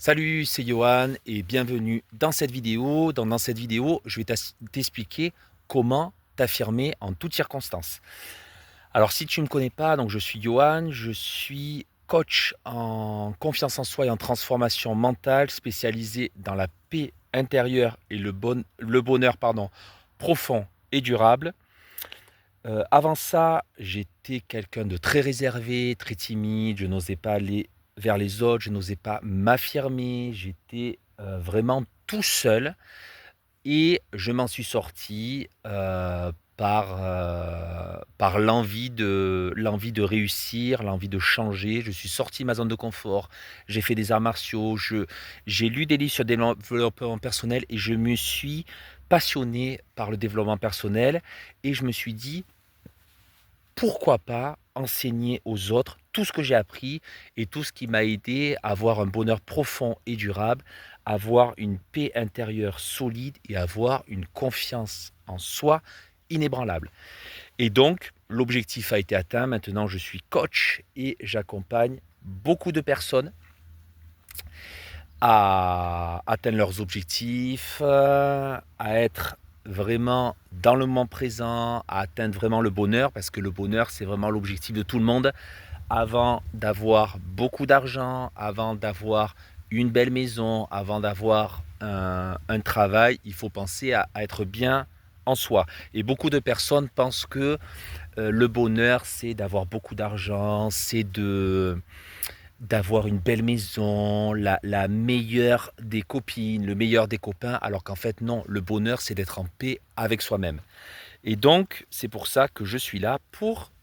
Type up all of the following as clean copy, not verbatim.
Salut, c'est Johan et bienvenue dans cette vidéo. Dans cette vidéo, je vais t'expliquer comment t'affirmer en toutes circonstances. Alors, si tu ne me connais pas, donc je suis Johan, je suis coach en confiance en soi et en transformation mentale, spécialisé dans la paix intérieure et le bonheur profond et durable. Avant ça, j'étais quelqu'un de très réservé, très timide, je n'osais pas aller vers les autres, je n'osais pas m'affirmer, j'étais vraiment tout seul et je m'en suis sorti par l'envie de réussir, l'envie de changer. Je suis sorti de ma zone de confort, j'ai fait des arts martiaux, j'ai lu des livres sur le développement personnel et je me suis passionné par le développement personnel et je me suis dit pourquoi pas enseigner aux autres tout ce que j'ai appris et tout ce qui m'a aidé à avoir un bonheur profond et durable, avoir une paix intérieure solide et avoir une confiance en soi inébranlable. Et donc, l'objectif a été atteint. Maintenant, je suis coach et j'accompagne beaucoup de personnes à atteindre leurs objectifs, à être vraiment dans le moment présent, à atteindre vraiment le bonheur, parce que le bonheur, c'est vraiment l'objectif de tout le monde. Avant d'avoir beaucoup d'argent, avant d'avoir une belle maison, avant d'avoir un travail, il faut penser à être bien en soi. Et beaucoup de personnes pensent que le bonheur, c'est d'avoir beaucoup d'argent, c'est d'avoir une belle maison, la meilleure des copines, le meilleur des copains, alors qu'en fait non, le bonheur c'est d'être en paix avec soi-même. Et donc c'est pour ça que je suis là pour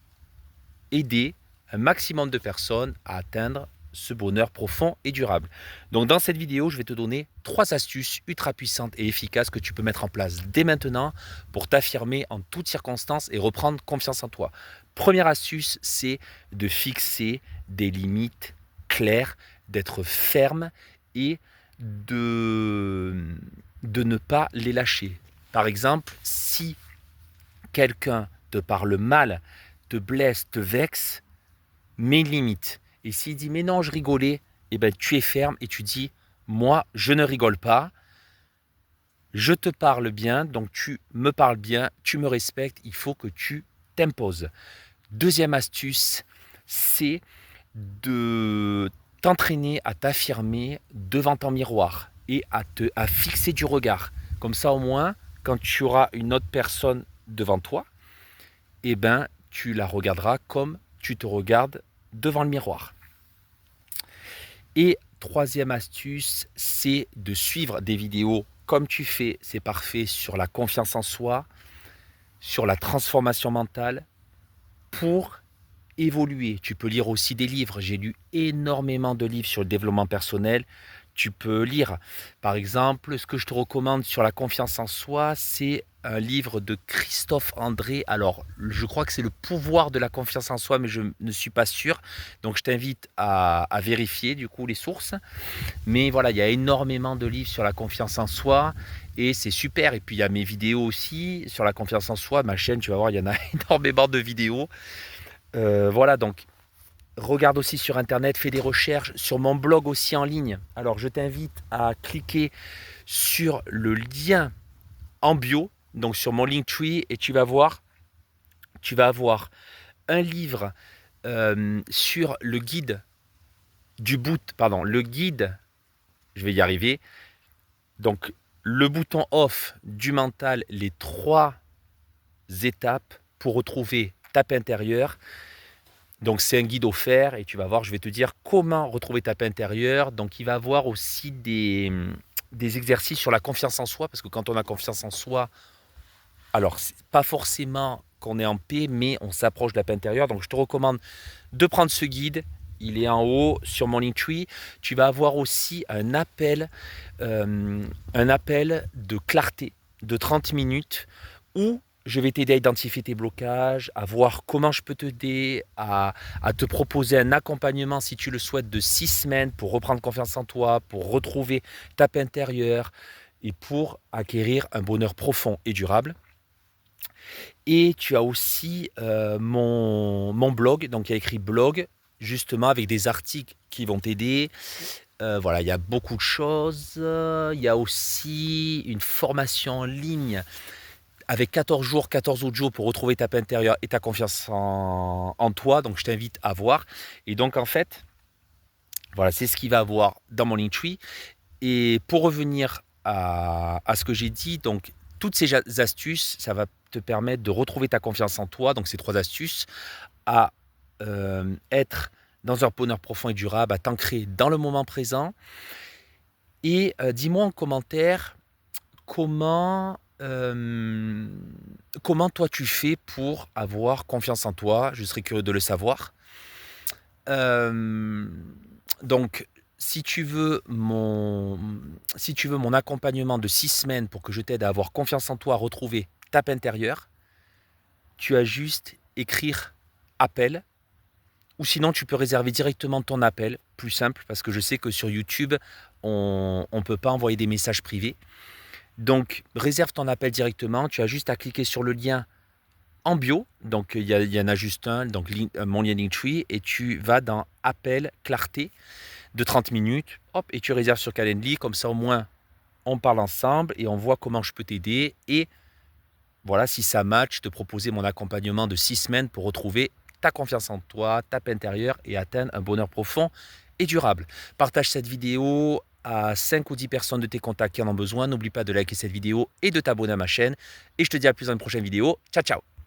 aider un maximum de personnes à atteindre ce bonheur profond et durable. Donc dans cette vidéo, je vais te donner 3 astuces ultra puissantes et efficaces que tu peux mettre en place dès maintenant pour t'affirmer en toutes circonstances et reprendre confiance en toi. Première astuce, c'est de fixer des limites claires, d'être ferme et de, de ne pas les lâcher. Par exemple, si quelqu'un te parle mal, te blesse, te vexe, mets une limite. Et s'il dit mais non, je rigolais, eh ben tu es ferme et tu dis moi, je ne rigole pas, je te parle bien, donc tu me parles bien, tu me respectes, il faut que tu t'imposes. Deuxième astuce, c'est de t'entraîner à t'affirmer devant ton miroir et à fixer du regard. Comme ça, au moins, quand tu auras une autre personne devant toi, eh ben, tu la regarderas comme tu te regardes devant le miroir. Et troisième astuce, c'est de suivre des vidéos comme tu fais, c'est parfait, sur la confiance en soi, sur la transformation mentale, pour évoluer. Tu peux lire aussi des livres. J'ai lu énormément de livres sur le développement personnel. Tu peux lire, par exemple, ce que je te recommande sur la confiance en soi, c'est un livre de Christophe André. Alors, je crois que c'est le pouvoir de la confiance en soi, mais je ne suis pas sûr. Donc, je t'invite à vérifier du coup les sources. Mais voilà, il y a énormément de livres sur la confiance en soi et c'est super. Et puis, il y a mes vidéos aussi sur la confiance en soi. Ma chaîne, tu vas voir, il y en a énormément de vidéos. Voilà, donc regarde aussi sur internet, fais des recherches, sur mon blog aussi en ligne. Alors je t'invite à cliquer sur le lien en bio, donc sur mon Linktree, et tu vas avoir un livre sur le guide, je vais y arriver, donc le bouton off du mental, les 3 étapes pour retrouver ta paix intérieure. Donc c'est un guide offert et tu vas voir, je vais te dire comment retrouver ta paix intérieure. Donc il va y avoir aussi des exercices sur la confiance en soi, parce que quand on a confiance en soi, alors c'est pas forcément qu'on est en paix, mais on s'approche de la paix intérieure. Donc je te recommande de prendre ce guide. Il est en haut sur mon Linktree. Tu vas avoir aussi un appel de clarté de 30 minutes où je vais t'aider à identifier tes blocages, à voir comment je peux t'aider, à te proposer un accompagnement si tu le souhaites de 6 semaines pour reprendre confiance en toi, pour retrouver ta paix intérieure et pour acquérir un bonheur profond et durable. Et tu as aussi mon blog, donc il y a écrit blog, justement avec des articles qui vont t'aider, Voilà, il y a beaucoup de choses. Il y a aussi une formation en ligne avec 14 jours, 14 audios pour retrouver ta paix intérieure et ta confiance en toi. Donc, je t'invite à voir. Et donc, en fait, voilà, c'est ce qu'il va avoir dans mon Linktree. Et pour revenir à ce que j'ai dit, donc, toutes ces astuces, ça va te permettre de retrouver ta confiance en toi. Donc, ces 3 astuces, à être dans un bonheur profond et durable, à t'ancrer dans le moment présent. Et dis-moi en commentaire comment toi tu fais pour avoir confiance en toi. Je serais curieux de le savoir. Euh, donc, si tu veux mon accompagnement de 6 semaines pour que je t'aide à avoir confiance en toi, à retrouver ta paix intérieure, tu as juste écrire appel. Ou sinon, tu peux réserver directement ton appel, plus simple, parce que je sais que sur YouTube, on ne peut pas envoyer des messages privés. Donc, réserve ton appel directement. Tu as juste à cliquer sur le lien en bio. Donc, il y en a juste un, donc mon lien Linktree, et tu vas dans appel clarté de 30 minutes. Hop, et tu réserves sur Calendly. Comme ça, au moins, on parle ensemble et on voit comment je peux t'aider. Et voilà, si ça match, te proposer mon accompagnement de 6 semaines pour retrouver ta confiance en toi, ta paix intérieure et atteindre un bonheur profond et durable. Partage cette vidéo à 5 ou 10 personnes de tes contacts qui en ont besoin. N'oublie pas de liker cette vidéo et de t'abonner à ma chaîne. Et je te dis à plus dans une prochaine vidéo. Ciao, ciao!